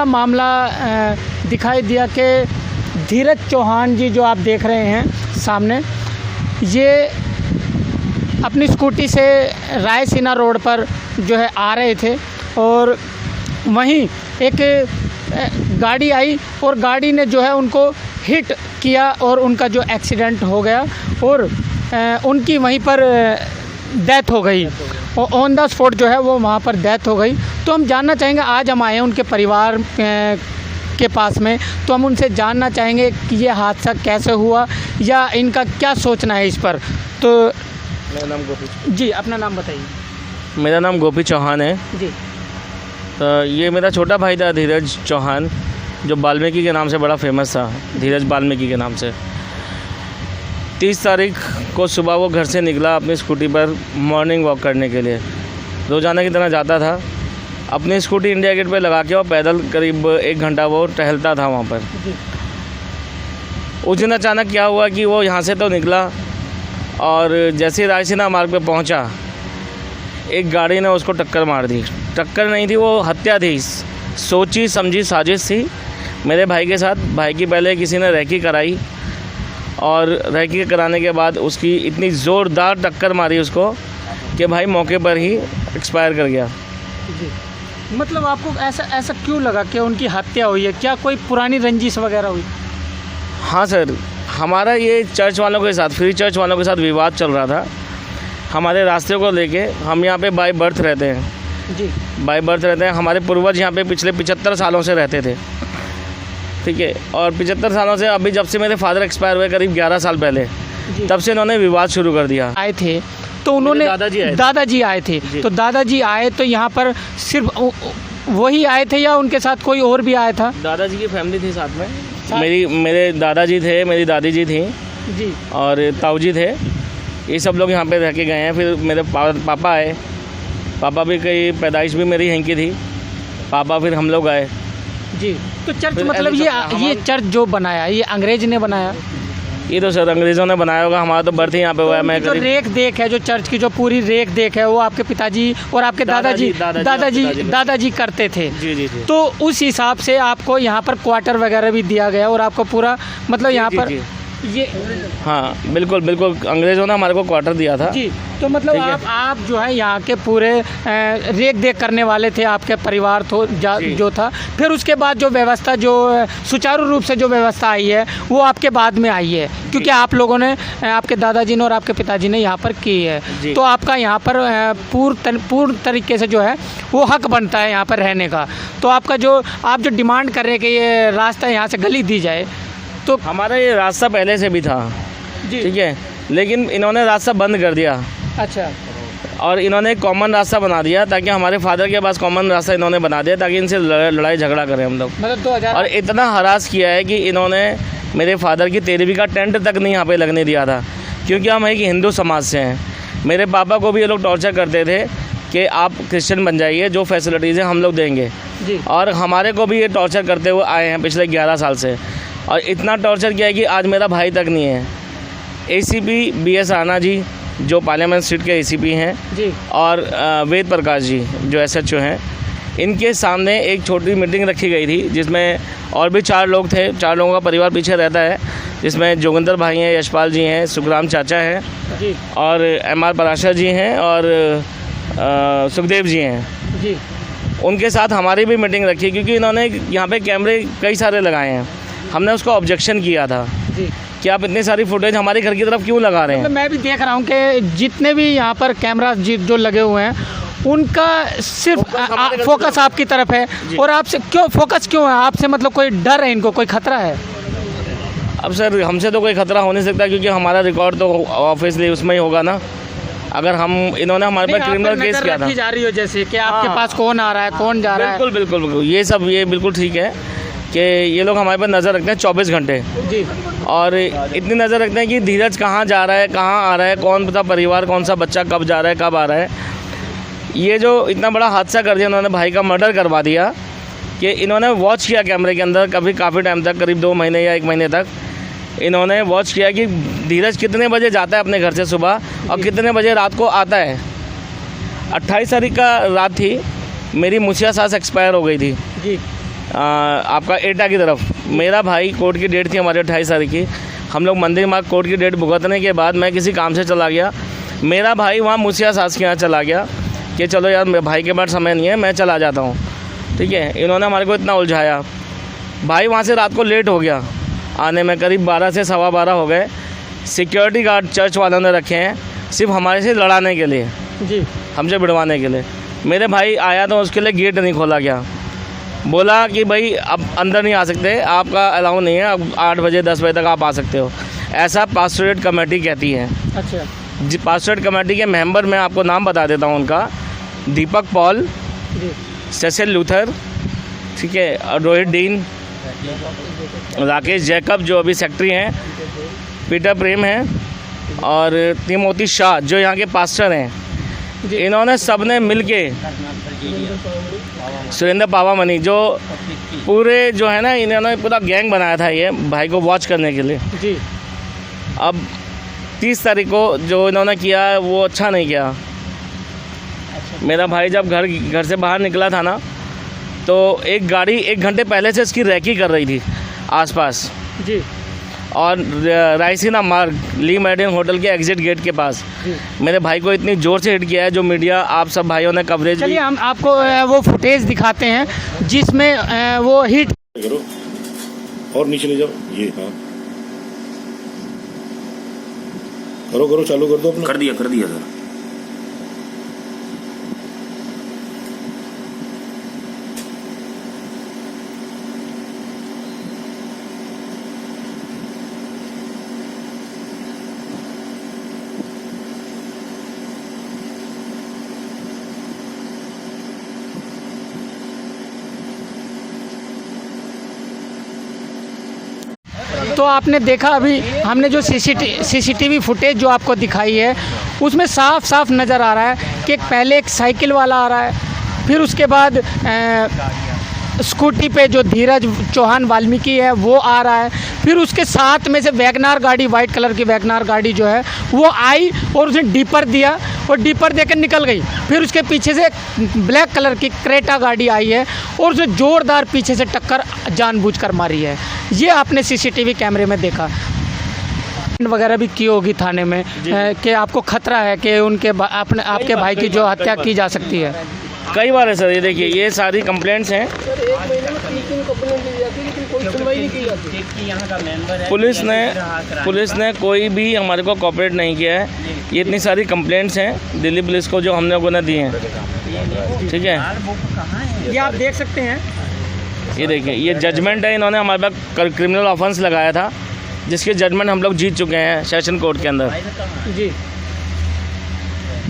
मामला दिखाई दिया कि धीरज चौहान जी जो आप देख रहे हैं सामने, ये अपनी स्कूटी से रायसीना रोड पर जो है आ रहे थे और वहीं एक गाड़ी आई और गाड़ी ने जो है उनको हिट किया और उनका जो एक्सीडेंट हो गया और उनकी वहीं पर डेथ हो गई और ऑन द स्पॉट जो है वो वहाँ पर डेथ हो गई। तो हम जानना चाहेंगे, आज हम आए हैं उनके परिवार के पास में, तो हम उनसे जानना चाहेंगे कि ये हादसा कैसे हुआ या इनका क्या सोचना है इस पर। तो मेरा नाम गोपी जी, अपना नाम बताइए। मेरा नाम गोपी चौहान है जी। तो ये मेरा छोटा भाई था धीरज चौहान, जो वाल्मीकि के नाम से बड़ा फेमस था, धीरज वाल्मीकि के नाम से। 30 तारीख को सुबह वो घर से निकला अपनी स्कूटी पर मॉर्निंग वॉक करने के लिए, रोज़ाना की तरह जाता था। अपनी स्कूटी इंडिया गेट पे लगा के और पैदल करीब 1 घंटा वो टहलता था वहाँ पर। उस दिन अचानक क्या हुआ कि वो यहाँ से तो निकला और जैसे ही रायसीना मार्ग पे पहुँचा, एक गाड़ी ने उसको टक्कर मार दी। टक्कर नहीं थी, वो हत्या थी, सोची समझी साजिश थी मेरे भाई के साथ। भाई की पहले किसी ने रेकी कराई और रेकी कराने के बाद उसकी इतनी ज़ोरदार टक्कर मारी उसको कि भाई मौके पर ही एक्सपायर कर गया। जी, मतलब आपको ऐसा क्यों लगा कि उनकी हत्या हुई है? क्या कोई पुरानी रंजिश वगैरह हुई? हाँ सर, हमारा ये चर्च वालों के साथ, फ्री चर्च वालों के साथ विवाद चल रहा था हमारे रास्ते को लेके। हम यहाँ पे बाय बर्थ रहते हैं जी, बाय बर्थ रहते हैं। हमारे पूर्वज यहाँ पे पिछले 75 सालों से रहते थे, ठीक है। और 75 सालों से, अभी जब से मेरे फादर एक्सपायर हुए करीब 11 साल पहले, तब से इन्होंने विवाद शुरू कर दिया। आए थे तो उन्होंने दादाजी आए थे तो दादाजी आए तो यहाँ पर सिर्फ वही आए थे या उनके साथ कोई और भी आया था? दादाजी की फैमिली थी साथ में। मेरे दादाजी थे, मेरी दादी जी थी जी, और ताऊ जी थे। ये सब लोग यहाँ पे रह के गए हैं। फिर मेरे पापा आए, पापा भी कई पैदाइश भी मेरी यहीं की थी। पापा फिर हम लोग आए जी। तो चर्च मतलब ये चर्च जो बनाया ये अंग्रेज ने बनाया? ये तो सर अंग्रेज़ों ने बनाया होगा, हमारा तो बर्थ ही यहाँ पे हुआ है। मैं जो रेख देख है, जो चर्च की जो पूरी रेख देख है, वो आपके पिताजी और आपके दादाजी करते थे। जी जी। तो उस हिसाब से आपको यहाँ पर क्वार्टर वगैरह भी दिया गया और आपको पूरा मतलब यहाँ पर ये, हाँ बिल्कुल बिल्कुल, अंग्रेज़ों ने हमारे को क्वार्टर दिया था जी। तो मतलब आप जो है यहाँ के पूरे रेख देख करने वाले थे, आपके परिवार जो था। फिर उसके बाद जो व्यवस्था, जो सुचारू रूप से जो व्यवस्था आई है वो आपके बाद में आई है, क्योंकि आप लोगों ने, आपके दादाजी ने और आपके पिताजी ने यहाँ पर की है। तो आपका यहाँ पर पूर्ण तरीके से जो है वो हक बनता है यहाँ पर रहने का। तो आपका जो आप जो डिमांड कर रहे हैं कि ये रास्ता यहाँ से गली दी जाए, तो हमारा ये रास्ता पहले से भी था, ठीक है, लेकिन इन्होंने रास्ता बंद कर दिया। अच्छा। और इन्होंने एक कॉमन रास्ता बना दिया, ताकि हमारे फादर के पास कॉमन रास्ता इन्होंने बना दिया ताकि इनसे लड़ाई झगड़ा करें हम लोग। मतलब 2000 और इतना हरास किया है कि इन्होंने मेरे फादर की 13वीं का टेंट तक नहीं यहाँ पे लगने दिया था, क्योंकि हम एक हिंदू समाज से हैं। मेरे पापा को भी ये लोग टॉर्चर करते थे कि आप क्रिश्चियन बन जाइए, जो फैसिलिटीज़ हैं हम लोग देंगे जी। और हमारे को भी ये टॉर्चर करते हुए आए हैं पिछले 11 साल से। और इतना टॉर्चर किया है कि आज मेरा भाई तक नहीं है। ACP BS राणा जी जो पार्लियामेंट स्ट्रीट के ACP हैं जी, और वेद प्रकाश जी जो SHO हैं, इनके सामने एक छोटी मीटिंग रखी गई थी जिसमें और भी 4 लोग थे। 4 लोगों का परिवार पीछे रहता है, जिसमें जोगिंदर भाई हैं, यशपाल जी हैं, सुखराम चाचा हैं जी, और MR पराशर जी हैं और सुखदेव जी हैं जी। उनके साथ हमारी भी मीटिंग रखी, क्योंकि इन्होंने यहाँ पे कैमरे कई सारे लगाए हैं। हमने उसको ऑब्जेक्शन किया था जी कि आप इतनी सारी फुटेज हमारे घर की तरफ क्यों लगा रहे हैं। मतलब मैं भी देख रहा हूँ कि जितने भी यहाँ पर कैमरा जो लगे हुए हैं उनका सिर्फ फोकस आपकी तरफ है। और आपसे क्यों फोकस क्यों है? आपसे मतलब कोई डर है इनको, कोई खतरा है? अब सर हमसे तो कोई खतरा हो नहीं सकता, क्योंकि हमारा रिकॉर्ड तो ऑब्वियसली उसमें ही होगा ना। अगर हम, इन्होंने हमारे पास क्रिमिनल केस किया था, जा रही हो जैसे कि आपके पास कौन आ रहा है, कौन जा रहा है। बिल्कुल बिल्कुल बिल्कुल, ये बिल्कुल ठीक है कि ये लोग हमारे पर नज़र रखते हैं 24 घंटे जी। और इतनी नज़र रखते हैं कि धीरज कहाँ जा रहा है, कहाँ आ रहा है, कौन सा परिवार, कौन सा बच्चा कब जा रहा है, कब आ रहा है। ये जो इतना बड़ा हादसा कर दिया, उन्होंने भाई का मर्डर करवा दिया कि इन्होंने वॉच किया कैमरे के अंदर काफ़ी टाइम तक, करीब 2 महीने या 1 महीने तक, इन्होंने वॉच किया कि धीरज कितने बजे जाता है अपने घर से सुबह और कितने बजे रात को आता है। 28 तारीख का रात थी, मेरी मुछिया सास एक्सपायर हो गई थी जी। आपका एटा की तरफ। मेरा भाई, कोर्ट की डेट थी हमारे 28 तारीख की, हम लोग मंदिर मार्ग कोर्ट की डेट भुगतने के बाद मैं किसी काम से चला गया, मेरा भाई वहाँ मुछिया सास के यहाँ चला गया कि चलो यार मेरे भाई के पास समय नहीं है, मैं चला जाता हूँ। ठीक है, इन्होंने हमारे को इतना उलझाया, भाई वहाँ से रात को लेट हो गया आने में, करीब 12 से 12:15 हो गए। सिक्योरिटी गार्ड चर्च वालों ने रखे हैं सिर्फ हमारे से लड़ाने के लिए जी, हमसे भिड़वाने के लिए। मेरे भाई आया तो उसके लिए गेट नहीं खोला गया, बोला कि भाई अब अंदर नहीं आ सकते, आपका अलाउ नहीं है, अब 8 बजे 10 बजे तक आप आ सकते हो, ऐसा पास्टोरेट कमेटी कहती है। अच्छा जी, पास्टोरेट कमेटी के मेंबर मैं आपको नाम बता देता हूँ उनका, दीपक पॉल, जी, सेसिल लूथर, ठीक है, और रोहित डीन, राकेश जैकब जो अभी सेक्रेटरी हैं, पीटर प्रेम हैं और तिमोती शाह जो यहाँ के पास्टर हैं। इन्होंने सबने मिलके, सुरेंद्र पावामनी जो पूरे जो है ना, इन्होंने पूरा गैंग बनाया था ये भाई को वॉच करने के लिए जी। अब 30 तारीख को जो इन्होंने किया वो अच्छा नहीं किया। मेरा भाई जब घर से बाहर निकला था ना, तो एक गाड़ी 1 घंटे पहले से इसकी रैकी कर रही थी आसपास जी, और रायसीना मार्ग ली मेरिडियन होटल के एग्जिट गेट के पास मेरे भाई को इतनी ज़ोर से हिट किया है, जो मीडिया आप सब भाइयों ने कवरेज। चलिए हम आपको वो फुटेज दिखाते हैं जिसमें वो हिट करो और नीचे ले जाओ, ये हाँ करो चालू कर दो अपना। कर दिया सर। तो आपने देखा अभी हमने जो सीसीटीवी फुटेज जो आपको दिखाई है, उसमें साफ साफ नज़र आ रहा है कि पहले एक साइकिल वाला आ रहा है, फिर उसके बाद स्कूटी पे जो धीरज चौहान वाल्मीकि है वो आ रहा है, फिर उसके साथ में से वैगनार गाड़ी, वाइट कलर की वैगनार गाड़ी जो है वो आई और उसने डीपर दिया और डीपर देकर निकल गई। फिर उसके पीछे से ब्लैक कलर की क्रेटा गाड़ी आई है और उसने ज़ोरदार पीछे से टक्कर जानबूझकर मारी है। ये आपने सीसीटीवी कैमरे में देखा। वगैरह भी की होगी थाने में कि आपको खतरा है कि आपके भाई की जो हत्या की जा सकती है। कई बार है सर, ये देखिए ये सारी कंप्लेंट्स हैं। पुलिस ने कोई भी हमारे को कोऑपरेट नहीं किया है। ये इतनी सारी कंप्लेंट्स हैं दिल्ली पुलिस को जो हम लोगों ने दी हैं, ठीक है। ये आप देख सकते हैं, ये देखिए ये जजमेंट है, इन्होंने हमारे पास क्रिमिनल ऑफेंस लगाया था जिसके जजमेंट हम लोग जीत चुके हैं सेशन कोर्ट के अंदर जी।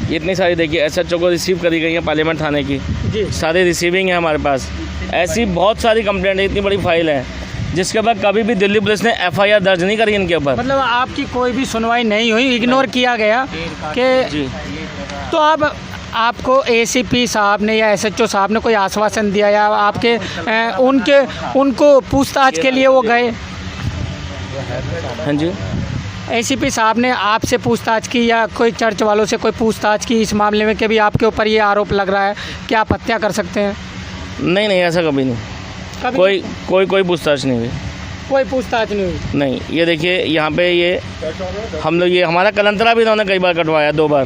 ये इतनी सारी देखिए एसएचओ को रिसीव करी गई है पार्लियामेंट थाने की जी, सारी रिसीविंग है हमारे पास। ऐसी बहुत सारी कंप्लेंट है, इतनी बड़ी फाइल है जिसके बाद कभी भी दिल्ली पुलिस ने एफआईआर दर्ज नहीं करी इनके ऊपर। मतलब आपकी कोई भी सुनवाई नहीं हुई, इग्नोर किया गया कि जी। तो अब आपको एसीपी साहब ने या एसएचओ साहब ने कोई आश्वासन दिया या आपके उनको पूछताछ के लिए वो गए? हाँ जी, एसीपी साहब ने आपसे पूछताछ की या कोई चर्च वालों से कोई पूछताछ की इस मामले में कि भी आपके ऊपर ये आरोप लग रहा है कि आप हत्या कर सकते हैं? नहीं ऐसा कभी नहीं, कोई पूछताछ नहीं हुई। कोई पूछताछ नहीं हुई? नहीं। ये देखिए यहाँ पे ये हम लोग, ये हमारा कलंतरा भी इन्होंने कई बार कटवाया, 2 बार,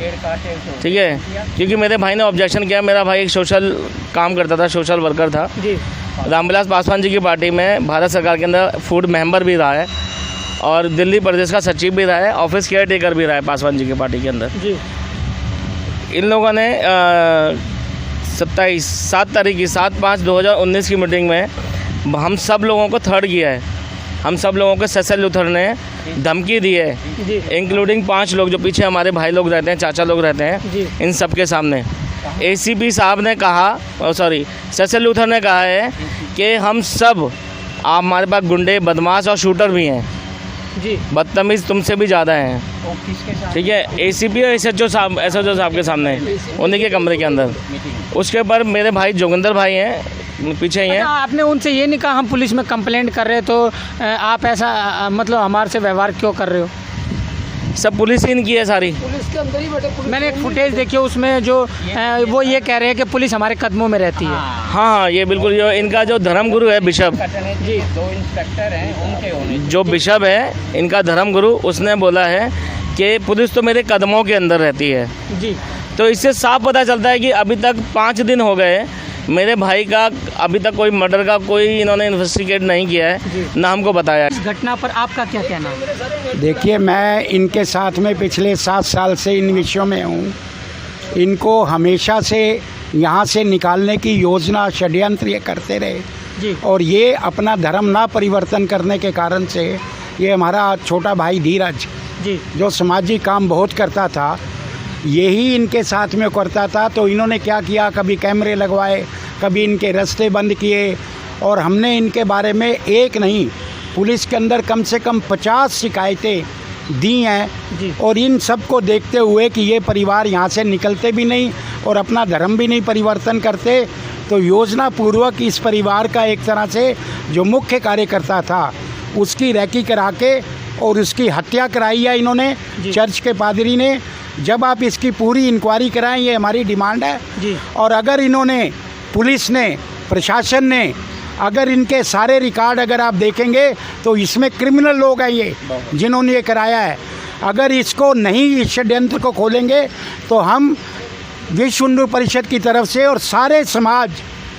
ठीक है, क्योंकि मेरे भाई ने ऑब्जेक्शन किया। मेरा भाई एक सोशल काम करता था, सोशल वर्कर था जी। रामविलास पासवान जी की पार्टी में भारत सरकार के अंदर फूड मेंबर भी रहा है और दिल्ली प्रदेश का सचिव भी रहा है, ऑफिस केयर टेकर भी रहा है पासवान जी की पार्टी के अंदर जी। इन लोगों ने 7/5/2019 की मीटिंग में हम सब लोगों को थर्ड किया है। हम सब लोगों को सेसिल लूथर ने धमकी दी है, इंक्लूडिंग 5 लोग जो पीछे हमारे भाई लोग रहते हैं, चाचा लोग रहते हैं, इन सब के सामने एसीपी साहब ने कहा, सेसिल लूथर ने कहा है कि हम सब, आप हमारे पास गुंडे, बदमाश और शूटर भी हैं जी, बदतमीज़ तुमसे भी ज़्यादा हैं, ठीक है। एसीपी और एसएचओ साहब के सामने, उन्हीं के कमरे के अंदर। उसके ऊपर मेरे भाई जोगिंदर भाई हैं, पीछे ही हैं। आपने उनसे ये नहीं कहा हम पुलिस में कंप्लेंट कर रहे हैं, तो आप ऐसा मतलब हमारे से व्यवहार क्यों कर रहे हो? सब पुलिस ही इनकी है सारी। पुलिस के अंदर ही बैठे। मैंने एक फुटेज देखी है, उसमें जो वो ये कह रहे हैं कि पुलिस हमारे कदमों में रहती है। हाँ, ये बिल्कुल, जो इनका जो धर्मगुरु है बिशप जी, 2 इंस्पेक्टर हैं उनके जो बिशप है इनका धर्मगुरु, उसने बोला है कि पुलिस तो मेरे कदमों के अंदर रहती है जी। तो इससे साफ पता चलता है कि अभी तक 5 दिन हो गए मेरे भाई का अभी तक कोई मर्डर का कोई इन्होंने इन्वेस्टिगेट नहीं किया है, ना हमको बताया। इस घटना पर आपका क्या कहना है? देखिए, मैं इनके साथ में पिछले 7 साल से इन विषयों में हूँ। इनको हमेशा से यहाँ से निकालने की योजना षड्यंत्र ये करते रहे जी। और ये अपना धर्म ना परिवर्तन करने के कारण से ये हमारा छोटा भाई धीरज जी, जो सामाजिक काम बहुत करता था, यही इनके साथ में करता था। तो इन्होंने क्या किया, कभी कैमरे लगवाए, कभी इनके रास्ते बंद किए, और हमने इनके बारे में एक नहीं, पुलिस के अंदर कम से कम 50 शिकायतें दी हैं। और इन सब को देखते हुए कि ये परिवार यहाँ से निकलते भी नहीं और अपना धर्म भी नहीं परिवर्तन करते, तो योजना पूर्वक इस परिवार का एक तरह से जो मुख्य कार्यकर्ता था उसकी रैकी करा के और उसकी हत्या कराई है इन्होंने, चर्च के पादरी ने। जब आप इसकी पूरी इंक्वायरी कराएं, ये हमारी डिमांड है जी। और अगर इन्होंने, पुलिस ने, प्रशासन ने, अगर इनके सारे रिकॉर्ड अगर आप देखेंगे तो इसमें क्रिमिनल लोग हैं ये जिन्होंने ये कराया है। अगर इसको नहीं, इस षड्यंत्र को खोलेंगे तो हम विश्व हिंदू परिषद की तरफ से और सारे समाज,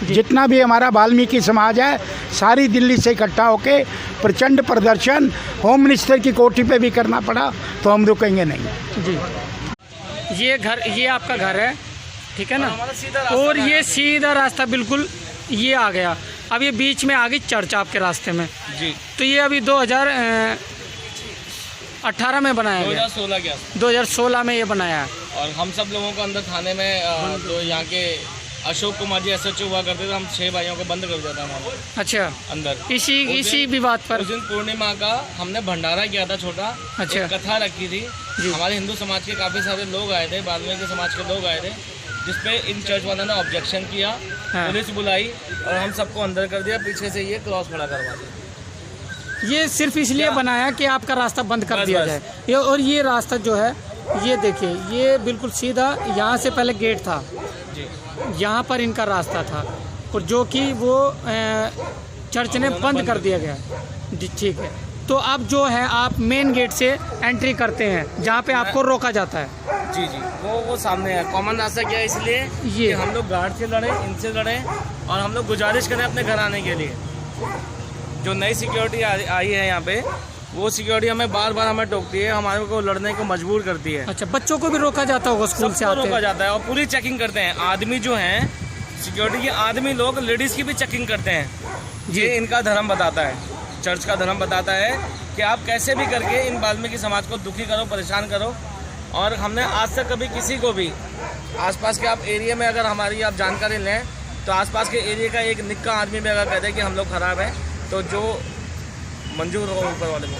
जितना भी हमारा वाल्मीकि समाज है, सारी दिल्ली से इकट्ठा होके प्रचंड प्रदर्शन होम मिनिस्टर की कोठी पे भी करना पड़ा तो हम रुकेंगे नहीं जी। ये घर, ये आपका घर है, ठीक है ना? और ये सीधा रास्ता बिल्कुल ये आ गया। अब ये बीच में आ गई चर्च आपके रास्ते में जी। तो ये अभी 2018 में बनाया गया, 2016 में ये बनाया है। और हम सब लोगों को अंदर थाने में जो यहाँ के अशोक कुमार जी SHO हुआ करते थे, हम 6 भाइयों को बंद कर दिया था हमारे अच्छा, अंदर। इसी विवाद पर उस दिन पूर्णिमा का हमने भंडारा किया था छोटा, अच्छा। एक कथा रखी थी। हमारे हिंदू समाज के काफ़ी सारे लोग आए थे, वाल्मीकि समाज के लोग आए थे, जिसपे इन चर्च वालों ने ऑब्जेक्शन किया, पुलिस बुलाई और हम सबको अंदर कर दिया, पीछे से ये क्रॉस खड़ा करवा दिया। ये सिर्फ इसलिए बनाया कि आपका रास्ता बंद कर दिया जाए। ये, और ये रास्ता जो है, ये देखिए, ये बिल्कुल सीधा, यहाँ से पहले गेट था, यहाँ पर इनका रास्ता था, और जो कि वो चर्च ने बंद कर दिया गया जी। ठीक है, तो अब जो है आप मेन गेट से एंट्री करते हैं जहाँ पे आपको रोका जाता है। जी जी, वो सामने है। कॉमन रास्ता क्या है, इसलिए ये कि हम लोग गार्ड से लड़े, इनसे लड़े, और हम लोग गुजारिश करें अपने घर आने के लिए। जो नई सिक्योरिटी आई है यहाँ पे, वो सिक्योरिटी हमें बार बार हमें टोकती है, हमारे को लड़ने को मजबूर करती है। अच्छा, बच्चों को भी रोका जाता होगा स्कूल से आते? रोका जाता है और पूरी चेकिंग करते हैं। आदमी जो हैं सिक्योरिटी के आदमी लोग, लेडीज़ की भी चेकिंग करते हैं। ये इनका धर्म बताता है, चर्च का धर्म बताता है कि आप कैसे भी करके इन वाल्मीकि समाज को दुखी करो, परेशान करो। और हमने आज तक कभी किसी को भी, आसपास के आप एरिया में अगर हमारी आप जानकारी लें तो आसपास के एरिया का एक निक्का आदमी भी अगर कहते हैं कि हम लोग ख़राब हैं, तो जो मंजूर हो ऊपर वाले को।